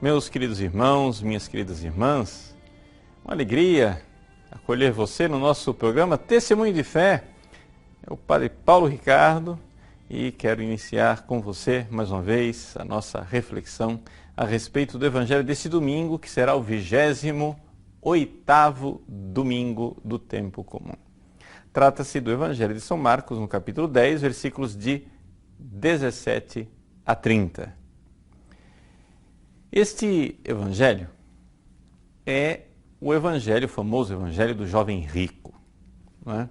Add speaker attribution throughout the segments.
Speaker 1: Meus queridos irmãos, minhas queridas irmãs, uma alegria acolher você no nosso programa Testemunho de Fé. É o Padre Paulo Ricardo e quero iniciar com você, mais uma vez, a nossa reflexão a respeito do Evangelho deste domingo, que será o 28º domingo do tempo comum. Trata-se do Evangelho de São Marcos, no capítulo 10, versículos de 17 a 30. Este evangelho é o evangelho, o famoso evangelho do jovem rico. Não é?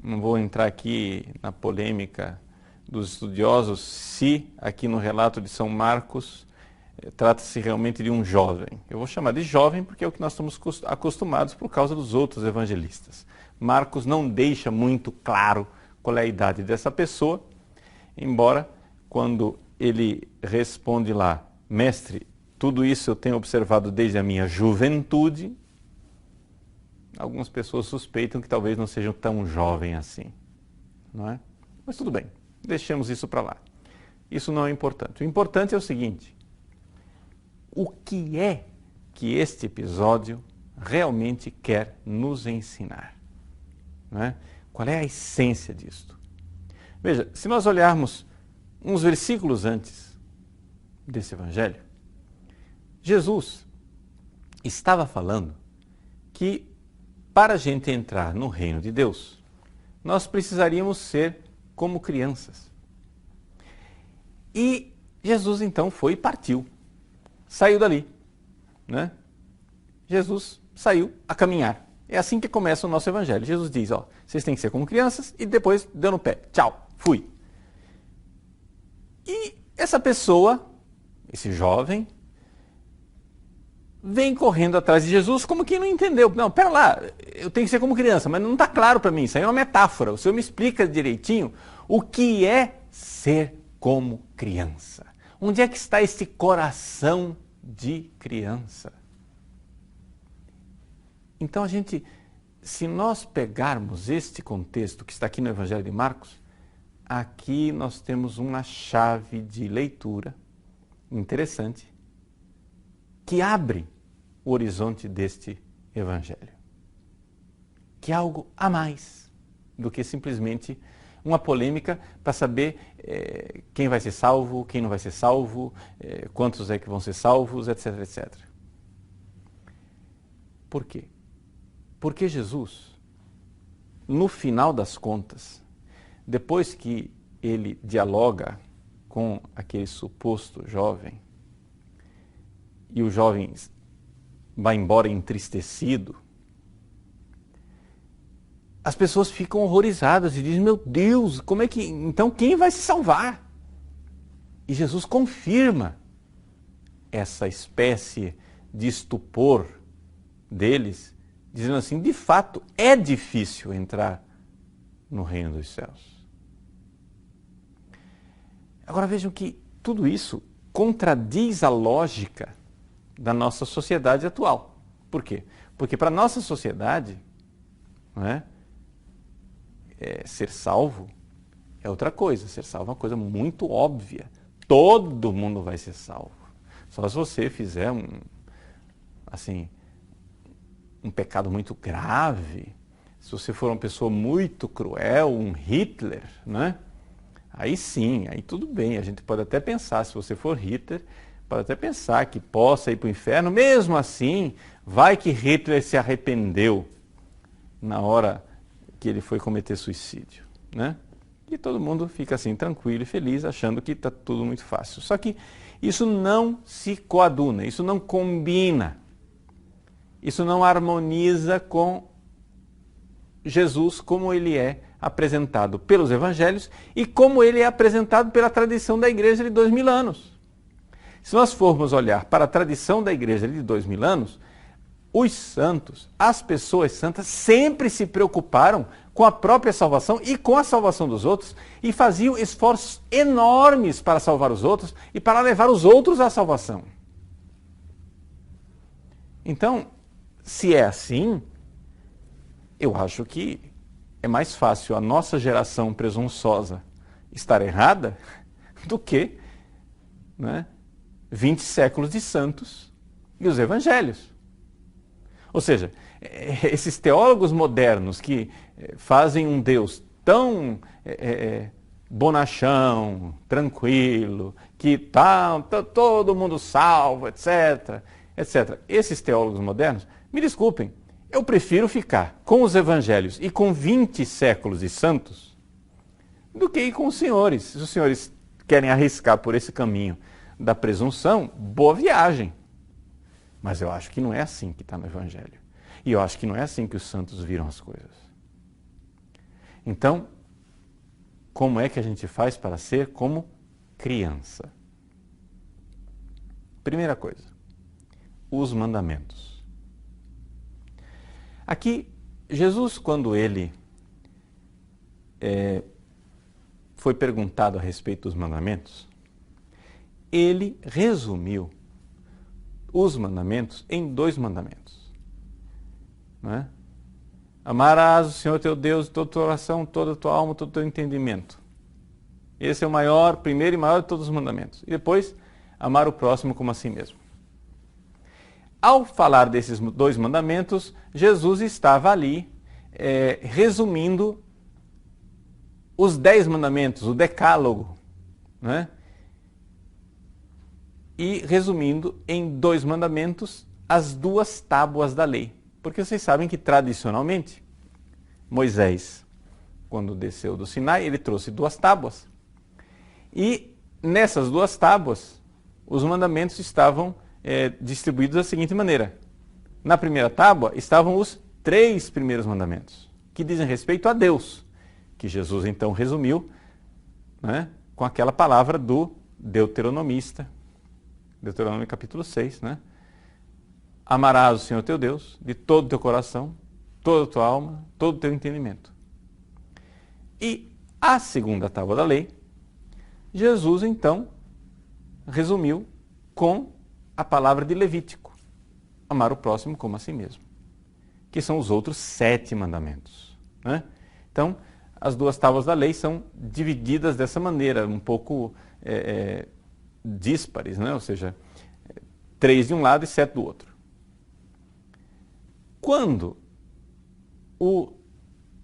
Speaker 1: Não vou entrar aqui na polêmica dos estudiosos se aqui no relato de São Marcos trata-se realmente de um jovem. Eu vou chamar de jovem porque é o que nós estamos acostumados por causa dos outros evangelistas. Marcos não deixa muito claro qual é a idade dessa pessoa, embora quando ele responde lá, mestre, tudo isso eu tenho observado desde a minha juventude, algumas pessoas suspeitam que talvez não sejam tão jovem assim, não é? Mas tudo bem, deixemos isso para lá. Isso não é importante. O importante é o seguinte, o que é que este episódio realmente quer nos ensinar? Não é? Qual é a essência disto? Veja, se nós olharmos uns versículos antes desse evangelho, Jesus estava falando que para a gente entrar no reino de Deus, nós precisaríamos ser como crianças. E Jesus então foi e partiu, saiu dali, né? Jesus saiu a caminhar. É assim que começa o nosso evangelho. Jesus diz, ó, vocês têm que ser como crianças e depois deu no pé. Tchau, fui. E essa pessoa, esse jovem, vem correndo atrás de Jesus como quem não entendeu. Não, pera lá, eu tenho que ser como criança, mas não está claro para mim, isso aí é uma metáfora. O Senhor me explica direitinho o que é ser como criança. Onde é que está esse coração de criança? Então se nós pegarmos este contexto que está aqui no Evangelho de Marcos, aqui nós temos uma chave de leitura interessante que abre o horizonte deste Evangelho. Que é algo a mais do que simplesmente uma polêmica para saber quem vai ser salvo, quem não vai ser salvo, quantos é que vão ser salvos, etc, etc. Por quê? Porque Jesus, no final das contas, depois que ele dialoga com aquele suposto jovem, e o jovem vai embora entristecido, as pessoas ficam horrorizadas e dizem, meu Deus, como é que, então quem vai se salvar? E Jesus confirma essa espécie de estupor deles, dizendo assim, de fato, é difícil entrar no reino dos céus. Agora vejam que tudo isso contradiz a lógica da nossa sociedade atual. Por quê? Porque para a nossa sociedade, não é? Ser salvo é outra coisa. Ser salvo é uma coisa muito óbvia. Todo mundo vai ser salvo. Só se você fizer um pecado muito grave, se você for uma pessoa muito cruel, um Hitler, né? Aí sim, aí tudo bem. A gente pode até pensar, se você for Hitler, pode até pensar que possa ir para o inferno. Mesmo assim, vai que Hitler se arrependeu na hora que ele foi cometer suicídio, né? E todo mundo fica assim, tranquilo e feliz, achando que está tudo muito fácil. Só que isso não se coaduna, isso não combina, isso não harmoniza com Jesus como ele é apresentado pelos evangelhos e como ele é apresentado pela tradição da igreja de 2000 anos. Se nós formos olhar para a tradição da igreja de 2000 anos, os santos, as pessoas santas, sempre se preocuparam com a própria salvação e com a salvação dos outros e faziam esforços enormes para salvar os outros e para levar os outros à salvação. Então, se é assim, eu acho que é mais fácil a nossa geração presunçosa estar errada do que, né, 20 séculos de santos e os evangelhos. Ou seja, esses teólogos modernos que fazem um Deus tão bonachão, tranquilo, que tá todo mundo salvo, etc, etc. Esses teólogos modernos, me desculpem, eu prefiro ficar com os evangelhos e com 20 séculos de santos do que ir com os senhores. Se os senhores querem arriscar por esse caminho da presunção, boa viagem. Mas eu acho que não é assim que está no evangelho. E eu acho que não é assim que os santos viram as coisas. Então, como é que a gente faz para ser como criança? Primeira coisa, os mandamentos. Aqui, Jesus, quando ele foi perguntado a respeito dos mandamentos, ele resumiu os mandamentos em 2 mandamentos. Não é? Amarás o Senhor teu Deus de toda a tua oração, toda a tua alma, todo o teu entendimento. Esse é o maior, primeiro e maior de todos os mandamentos. E depois, amar o próximo como a si mesmo. Ao falar desses 2 mandamentos, Jesus estava ali resumindo os 10 mandamentos, o decálogo, né? E resumindo em 2 mandamentos as 2 tábuas da lei. Porque vocês sabem que tradicionalmente, Moisés, quando desceu do Sinai, ele trouxe 2 tábuas. E nessas 2 tábuas, os mandamentos estavam distribuídos da seguinte maneira. Na primeira tábua estavam os 3 primeiros mandamentos, que dizem respeito a Deus, que Jesus então resumiu, né, com aquela palavra do deuteronomista, Deuteronômio capítulo 6, né? Amarás o Senhor teu Deus de todo o teu coração, toda a tua alma, todo o teu entendimento. E a segunda tábua da lei, Jesus então resumiu com a palavra de Levítico, amar o próximo como a si mesmo, que são os outros 7 mandamentos, né? Então, as 2 tábuas da lei são divididas dessa maneira, um pouco díspares, né? Ou seja, 3 de um lado e 7 do outro. Quando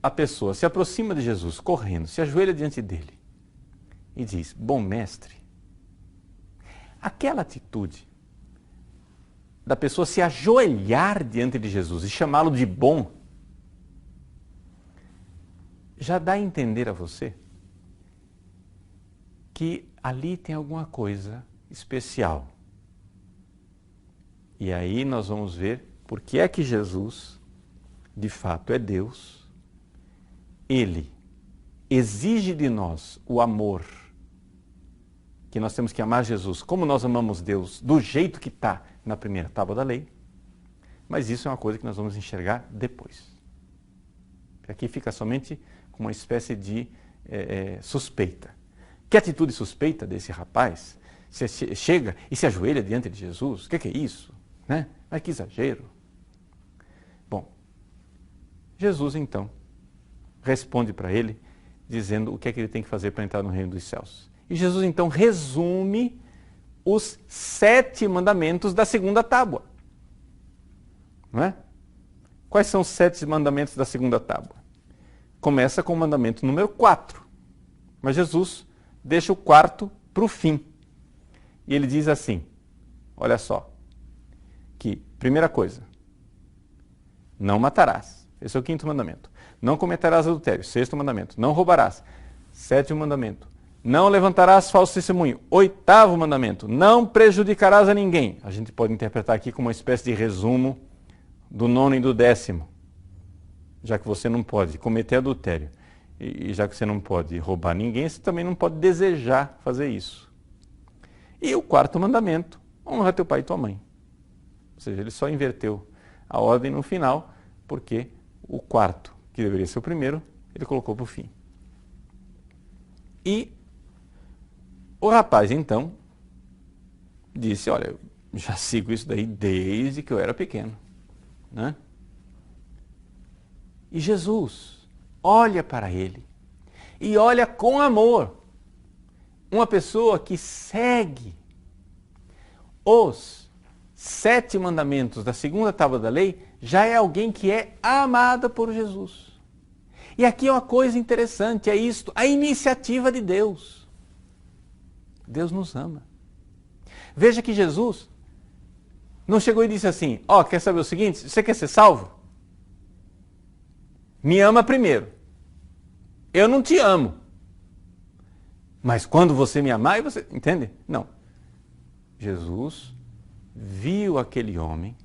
Speaker 1: a pessoa se aproxima de Jesus correndo, se ajoelha diante dele e diz, bom mestre, aquela atitude da pessoa se ajoelhar diante de Jesus e chamá-lo de bom, já dá a entender a você que ali tem alguma coisa especial. E aí nós vamos ver por que é que Jesus, de fato, é Deus. Ele exige de nós o amor, que nós temos que amar Jesus como nós amamos Deus, do jeito que está na primeira tábua da lei. Mas isso é uma coisa que nós vamos enxergar depois. Aqui fica somente com uma espécie de suspeita. Que atitude suspeita desse rapaz? Você chega e se ajoelha diante de Jesus? O que é isso? Né? Mas que exagero. Bom, Jesus então responde para ele, dizendo o que é que ele tem que fazer para entrar no reino dos céus. E Jesus então resume os 7 mandamentos da segunda tábua. Não é? Quais são os 7 mandamentos da segunda tábua? Começa com o mandamento número 4. Mas Jesus deixa o 4 para o fim. E ele diz assim, olha só, que, primeira coisa, não matarás. Esse é o 5º mandamento. Não cometerás adultério. 6º mandamento. Não roubarás. 7º mandamento. Não levantarás falso testemunho. 8º mandamento. Não prejudicarás a ninguém. A gente pode interpretar aqui como uma espécie de resumo do 9º e do 10º. Já que você não pode cometer adultério e já que você não pode roubar ninguém, você também não pode desejar fazer isso. E o 4º mandamento, honra teu pai e tua mãe. Ou seja, ele só inverteu a ordem no final, porque o 4º, que deveria ser o primeiro, ele colocou para o fim. E o rapaz, então, disse, olha, eu já sigo isso daí desde que eu era pequeno, né? E Jesus olha para ele e olha com amor. Uma pessoa que segue os 7 mandamentos da segunda tábua da lei, já é alguém que é amada por Jesus. E aqui é uma coisa interessante, é isto, a iniciativa de Deus. Deus nos ama. Veja que Jesus não chegou e disse assim, quer saber o seguinte, você quer ser salvo? Me ama primeiro. Eu não te amo. Mas quando você me amar, você... Entende? Não. Jesus viu aquele homem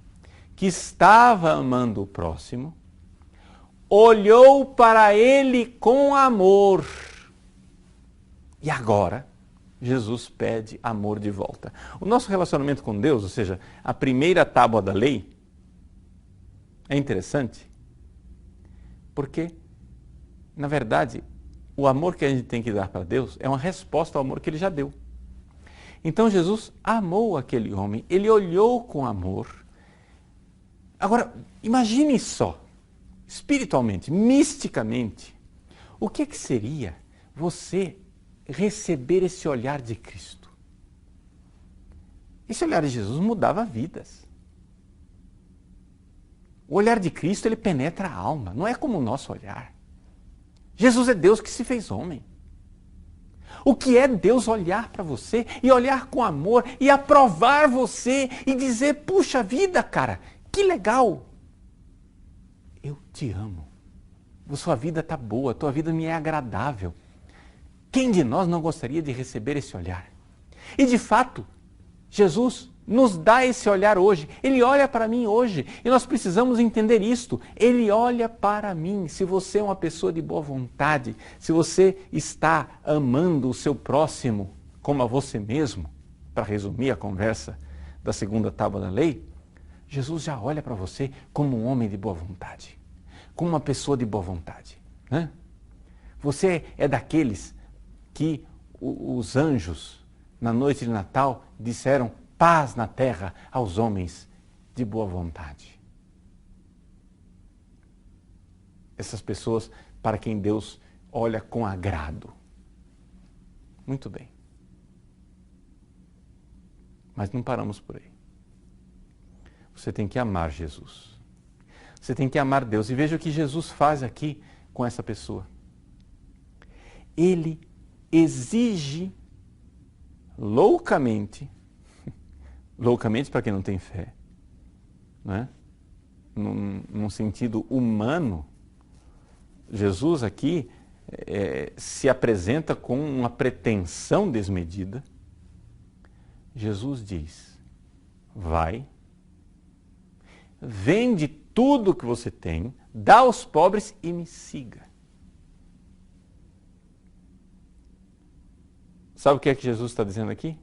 Speaker 1: que estava amando o próximo, olhou para ele com amor. E agora, Jesus pede amor de volta. O nosso relacionamento com Deus, ou seja, a primeira tábua da lei, é interessante, porque, na verdade, o amor que a gente tem que dar para Deus é uma resposta ao amor que Ele já deu. Então Jesus amou aquele homem, Ele olhou com amor. Agora, imagine só, espiritualmente, misticamente, o que seria você receber esse olhar de Cristo? Esse olhar de Jesus mudava vidas. O olhar de Cristo, ele penetra a alma, não é como o nosso olhar. Jesus é Deus que se fez homem. O que é Deus olhar para você e olhar com amor e aprovar você e dizer, puxa vida, cara, que legal. Eu te amo. Sua vida está boa, tua vida me é agradável. Quem de nós não gostaria de receber esse olhar? E de fato, Jesus nos dá esse olhar hoje. Ele olha para mim hoje. E nós precisamos entender isto. Ele olha para mim. Se você é uma pessoa de boa vontade, se você está amando o seu próximo como a você mesmo, para resumir a conversa da segunda tábua da lei, Jesus já olha para você como um homem de boa vontade, como uma pessoa de boa vontade, né? Você é daqueles que os anjos, na noite de Natal, disseram paz na terra aos homens de boa vontade. Essas pessoas para quem Deus olha com agrado. Muito bem. Mas não paramos por aí. Você tem que amar Jesus. Você tem que amar Deus. E veja o que Jesus faz aqui com essa pessoa. Ele exige loucamente para quem não tem fé, né? Num sentido humano, Jesus aqui se apresenta com uma pretensão desmedida. Jesus diz, vai, vende tudo que você tem, dá aos pobres e me siga. Sabe o que é que Jesus está dizendo aqui?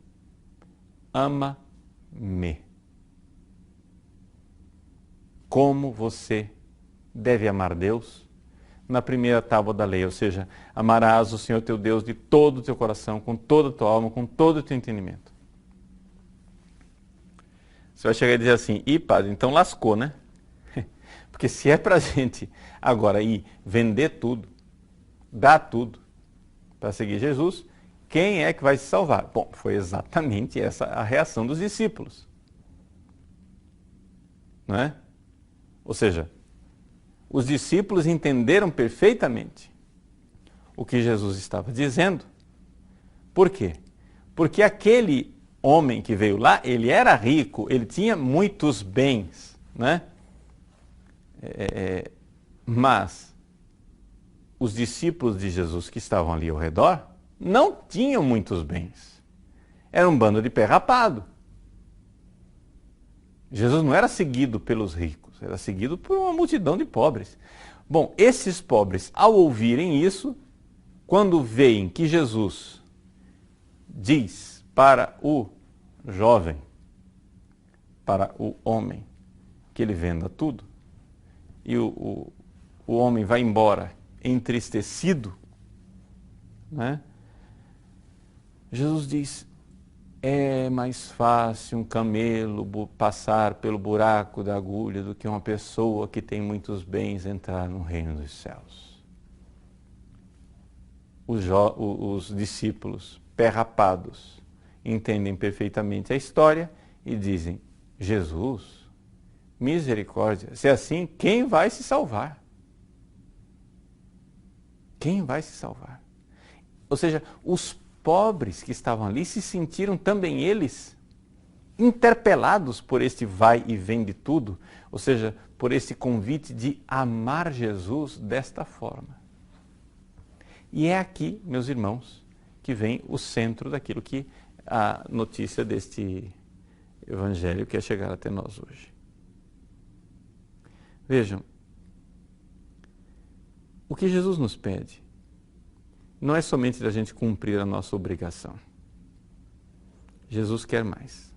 Speaker 1: Ama-me. Como você deve amar Deus? Na primeira tábua da lei, ou seja, amarás o Senhor teu Deus de todo o teu coração, com toda a tua alma, com todo o teu entendimento. Você vai chegar e dizer assim, padre, então lascou, né? Porque se é para a gente agora ir vender tudo, dar tudo para seguir Jesus, quem é que vai se salvar? Bom, foi exatamente essa a reação dos discípulos. Não é? Ou seja, os discípulos entenderam perfeitamente o que Jesus estava dizendo. Por quê? Porque aquele homem que veio lá, ele era rico, ele tinha muitos bens, né? Mas os discípulos de Jesus que estavam ali ao redor não tinham muitos bens. Era um bando de pé rapado. Jesus não era seguido pelos ricos, era seguido por uma multidão de pobres. Bom, esses pobres, ao ouvirem isso, quando veem que Jesus diz para o jovem, para o homem, que ele venda tudo, e o homem vai embora entristecido, né? Jesus diz, é mais fácil um camelo passar pelo buraco da agulha do que uma pessoa que tem muitos bens entrar no reino dos céus. Os discípulos, pé rapados, entendem perfeitamente a história e dizem: Jesus, misericórdia, se é assim, quem vai se salvar? Quem vai se salvar? Ou seja, os pobres que estavam ali se sentiram também eles interpelados por este vai e vem de tudo, ou seja, por esse convite de amar Jesus desta forma. E é aqui, meus irmãos, que vem o centro daquilo que a notícia deste evangelho quer chegar até nós hoje. Vejam, o que Jesus nos pede não é somente da gente cumprir a nossa obrigação. Jesus quer mais.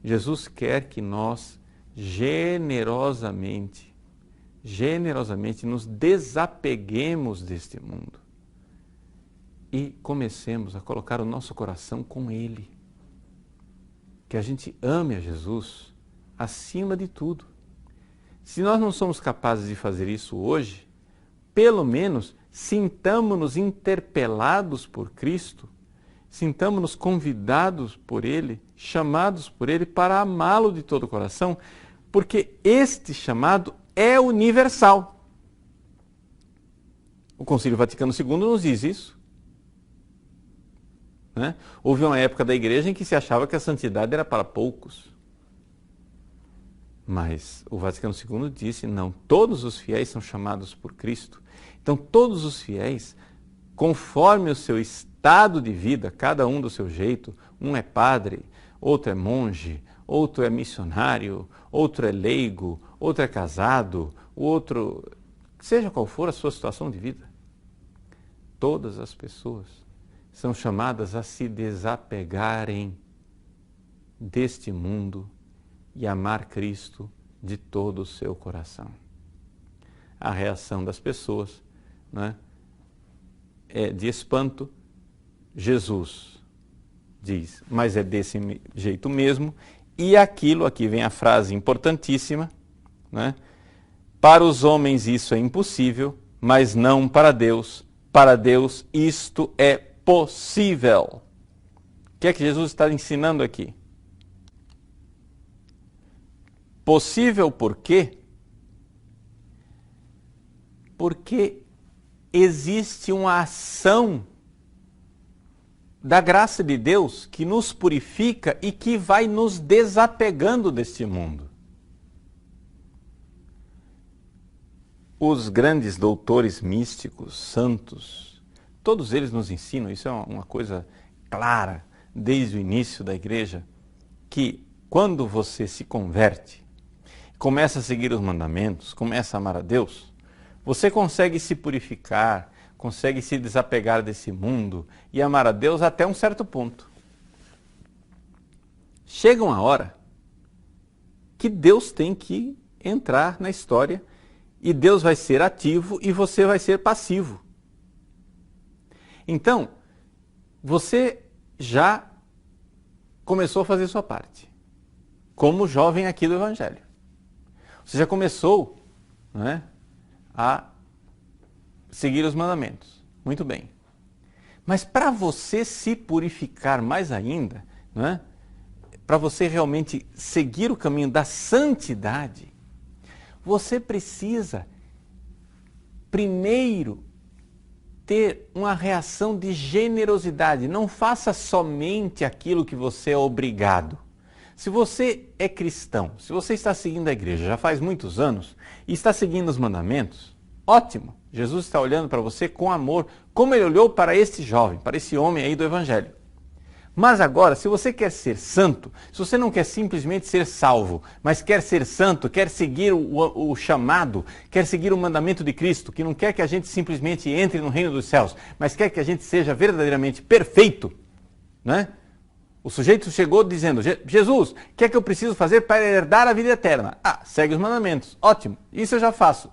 Speaker 1: Jesus quer que nós generosamente nos desapeguemos deste mundo e comecemos a colocar o nosso coração com Ele. Que a gente ame a Jesus acima de tudo. Se nós não somos capazes de fazer isso hoje, pelo menos sintamo-nos interpelados por Cristo, sintamo-nos convidados por Ele, chamados por Ele para amá-lo de todo o coração, porque este chamado é universal. O Concílio Vaticano II nos diz isso. Né? Houve uma época da igreja em que se achava que a santidade era para poucos. Mas o Vaticano II disse: não, todos os fiéis são chamados por Cristo. Então todos os fiéis, conforme o seu estado de vida, cada um do seu jeito, um é padre, outro é monge, outro é missionário, outro é leigo, outro é casado, o outro, seja qual for a sua situação de vida, todas as pessoas são chamadas a se desapegarem deste mundo e amar Cristo de todo o seu coração. A reação das pessoas, né, é de espanto. Jesus diz: mas é desse jeito mesmo. E aquilo, aqui vem a frase importantíssima, né? Para os homens isso é impossível, mas não para Deus. Para Deus isto é possível. O que é que Jesus está ensinando aqui? Possível por quê? Porque existe uma ação da graça de Deus que nos purifica e que vai nos desapegando deste mundo. Os grandes doutores místicos, santos, todos eles nos ensinam, isso é uma coisa clara desde o início da igreja, que quando você se converte, começa a seguir os mandamentos, começa a amar a Deus, você consegue se purificar, consegue se desapegar desse mundo e amar a Deus até um certo ponto. Chega uma hora que Deus tem que entrar na história e Deus vai ser ativo e você vai ser passivo. Então, você já começou a fazer sua parte, como jovem aqui do Evangelho. Você já começou, né, a seguir os mandamentos. Muito bem. Mas para você se purificar mais ainda, né, para você realmente seguir o caminho da santidade, você precisa primeiro ter uma reação de generosidade. Não faça somente aquilo que você é obrigado. Se você é cristão, se você está seguindo a igreja já faz muitos anos e está seguindo os mandamentos, ótimo. Jesus está olhando para você com amor, como ele olhou para este jovem, para esse homem aí do Evangelho. Mas agora, se você quer ser santo, se você não quer simplesmente ser salvo, mas quer ser santo, quer seguir o chamado, quer seguir o mandamento de Cristo, que não quer que a gente simplesmente entre no reino dos céus, mas quer que a gente seja verdadeiramente perfeito, né? O sujeito chegou dizendo: Jesus, o que é que eu preciso fazer para herdar a vida eterna? Ah, segue os mandamentos. Ótimo, isso eu já faço.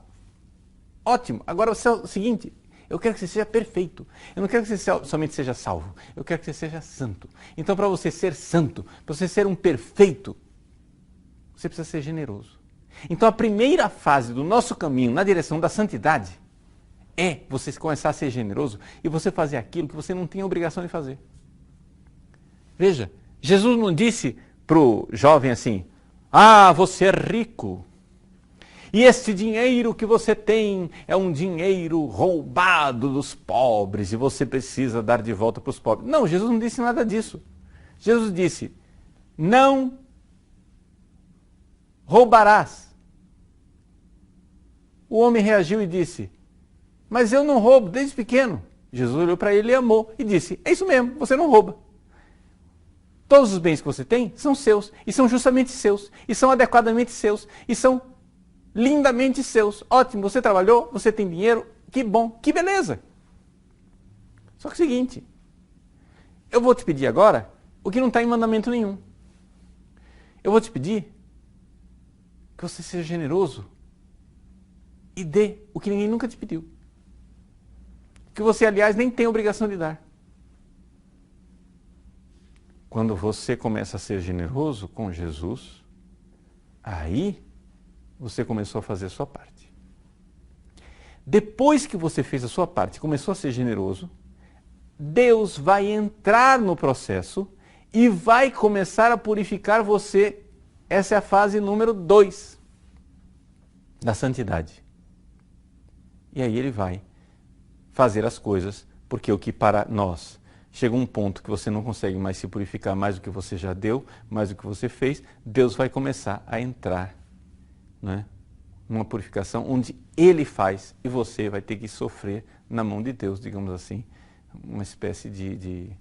Speaker 1: Ótimo, agora é o seguinte: eu quero que você seja perfeito. Eu não quero que você somente seja salvo. Eu quero que você seja santo. Então, para você ser santo, para você ser um perfeito, você precisa ser generoso. Então, a primeira fase do nosso caminho na direção da santidade é você começar a ser generoso e você fazer aquilo que você não tem obrigação de fazer. Veja, Jesus não disse para o jovem assim: ah, você é rico. E este dinheiro que você tem é um dinheiro roubado dos pobres e você precisa dar de volta para os pobres. Não, Jesus não disse nada disso. Jesus disse: não roubarás. O homem reagiu e disse: mas eu não roubo desde pequeno. Jesus olhou para ele e amou e disse: é isso mesmo, você não rouba. Todos os bens que você tem são seus, e são justamente seus, e são adequadamente seus, e são lindamente seus. Ótimo, você trabalhou, você tem dinheiro, que bom, que beleza. Só que é o seguinte, eu vou te pedir agora o que não está em mandamento nenhum. Eu vou te pedir que você seja generoso e dê o que ninguém nunca te pediu. Que você, aliás, nem tem obrigação de dar. Quando você começa a ser generoso com Jesus, aí você começou a fazer a sua parte. Depois que você fez a sua parte e começou a ser generoso, Deus vai entrar no processo e vai começar a purificar você. Essa é a fase número 2 da santidade. E aí ele vai fazer as coisas, porque o que para nós chega um ponto que você não consegue mais se purificar mais do que você já deu, mais do que você fez, Deus vai começar a entrar, né, numa purificação onde Ele faz e você vai ter que sofrer na mão de Deus, digamos assim, uma espécie de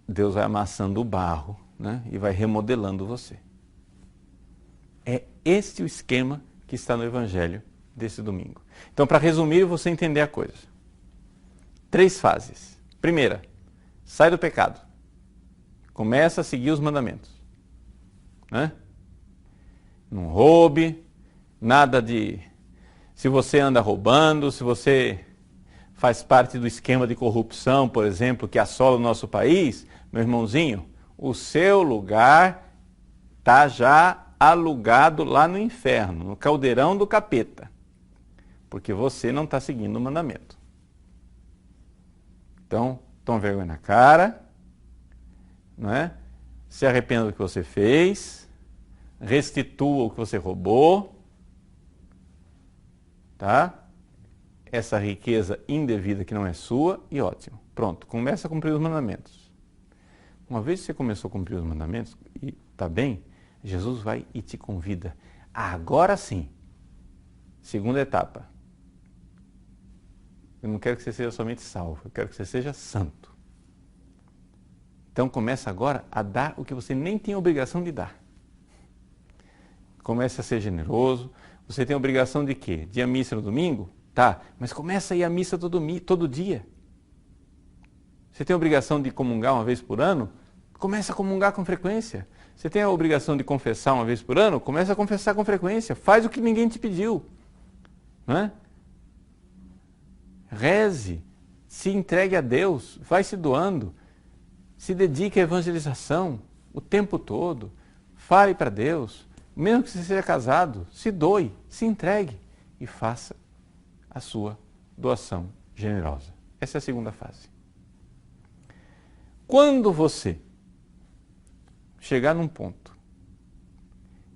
Speaker 1: Deus vai amassando o barro, né, e vai remodelando você. É este o esquema que está no Evangelho desse domingo. Então, para resumir, você entender a coisa. 3 fases. Primeira, sai do pecado. Começa a seguir os mandamentos. Né? Não roube, nada de... Se você anda roubando, se você faz parte do esquema de corrupção, por exemplo, que assola o nosso país, meu irmãozinho, o seu lugar está já alugado lá no inferno, no caldeirão do capeta. Porque você não está seguindo o mandamento. Então, tome vergonha na cara, não é? Se arrependa do que você fez, restitua o que você roubou, tá? Essa riqueza indevida que não é sua, e ótimo. Pronto, começa a cumprir os mandamentos. Uma vez que você começou a cumprir os mandamentos, e está bem, Jesus vai e te convida. Agora sim, segunda etapa. Eu não quero que você seja somente salvo, eu quero que você seja santo. Então começa agora a dar o que você nem tem obrigação de dar. Comece a ser generoso. Você tem a obrigação de quê? De ir à missa no domingo? Tá, mas começa a ir à missa todo dia. Você tem a obrigação de comungar uma vez por ano? Começa a comungar com frequência. Você tem a obrigação de confessar uma vez por ano? Começa a confessar com frequência. Faz o que ninguém te pediu. Não é? Reze, se entregue a Deus, vai se doando, se dedique à evangelização o tempo todo, fale para Deus, mesmo que você seja casado, se doe, se entregue e faça a sua doação generosa. Essa é a segunda fase. Quando você chegar num ponto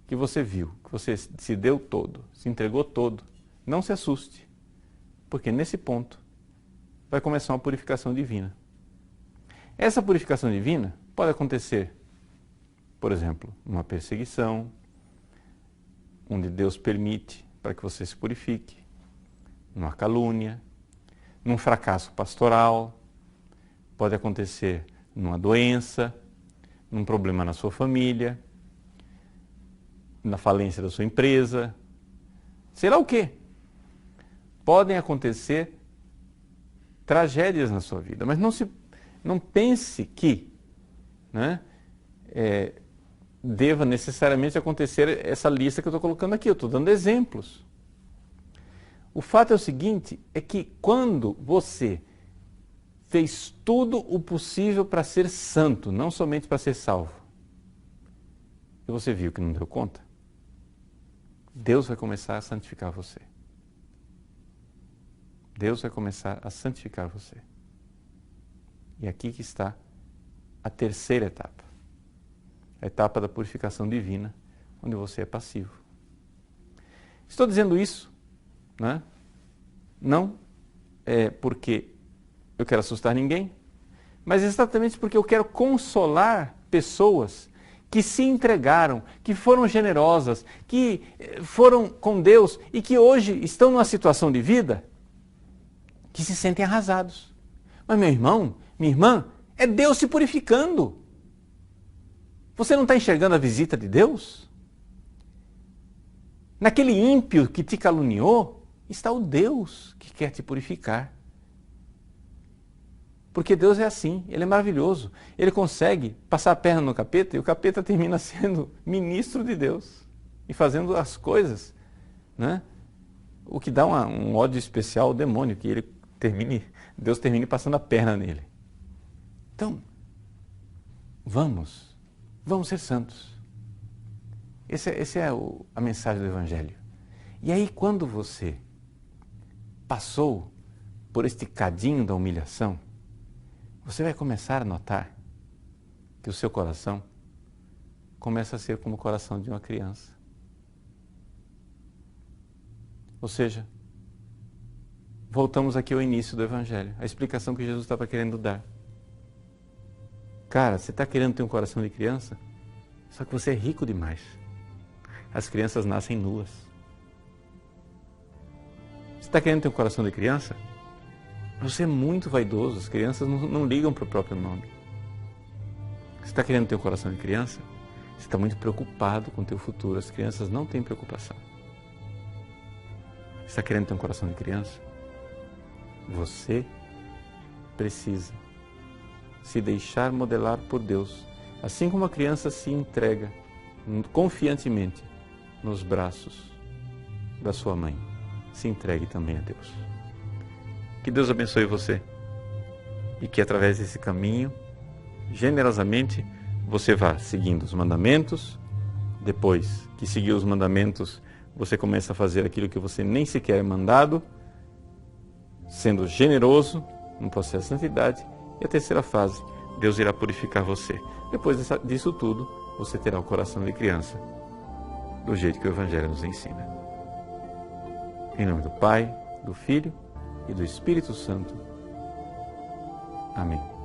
Speaker 1: que você viu, que você se deu todo, se entregou todo, não se assuste. Porque nesse ponto vai começar uma purificação divina. Essa purificação divina pode acontecer, por exemplo, numa perseguição, onde Deus permite para que você se purifique, numa calúnia, num fracasso pastoral, pode acontecer numa doença, num problema na sua família, na falência da sua empresa, sei lá o quê. Podem acontecer tragédias na sua vida, mas não pense que, né, deva necessariamente acontecer essa lista que eu estou colocando aqui. Eu estou dando exemplos. O fato é o seguinte, é que quando você fez tudo o possível para ser santo, não somente para ser salvo, e você viu que não deu conta, Deus vai começar a santificar você. Deus vai começar a santificar você. E aqui que está a terceira etapa. a etapa da purificação divina, onde você é passivo. Estou dizendo isso, né? Não é porque eu quero assustar ninguém, mas exatamente porque eu quero consolar pessoas que se entregaram, que foram generosas, que foram com Deus e que hoje estão numa situação de vida que se sentem arrasados. Mas meu irmão, minha irmã, é Deus se purificando. Você não está enxergando a visita de Deus? Naquele ímpio que te caluniou, está o Deus que quer te purificar. Porque Deus é assim, Ele é maravilhoso. Ele consegue passar a perna no capeta e o capeta termina sendo ministro de Deus e fazendo as coisas, né? O que dá um ódio especial ao demônio, que Deus termine passando a perna nele. Então, vamos ser santos. Essa é a mensagem do Evangelho. E aí, quando você passou por este cadinho da humilhação, você vai começar a notar que o seu coração começa a ser como o coração de uma criança. Ou seja, voltamos aqui ao início do Evangelho, a explicação que Jesus estava querendo dar. Cara, você está querendo ter um coração de criança? Só que você é rico demais. As crianças nascem nuas. Você está querendo ter um coração de criança? Você é muito vaidoso, as crianças não ligam para o próprio nome. Você está querendo ter um coração de criança? Você está muito preocupado com o teu futuro, as crianças não têm preocupação. Você está querendo ter um coração de criança? Você precisa se deixar modelar por Deus, assim como a criança se entrega confiantemente nos braços da sua mãe. Se entregue também a Deus. Que Deus abençoe você e que através desse caminho, generosamente, você vá seguindo os mandamentos. Depois que seguir os mandamentos, você começa a fazer aquilo que você nem sequer é mandado, sendo generoso no processo de santidade. E a terceira fase, Deus irá purificar você. Depois disso tudo, você terá o coração de criança, do jeito que o Evangelho nos ensina. Em nome do Pai, do Filho e do Espírito Santo. Amém.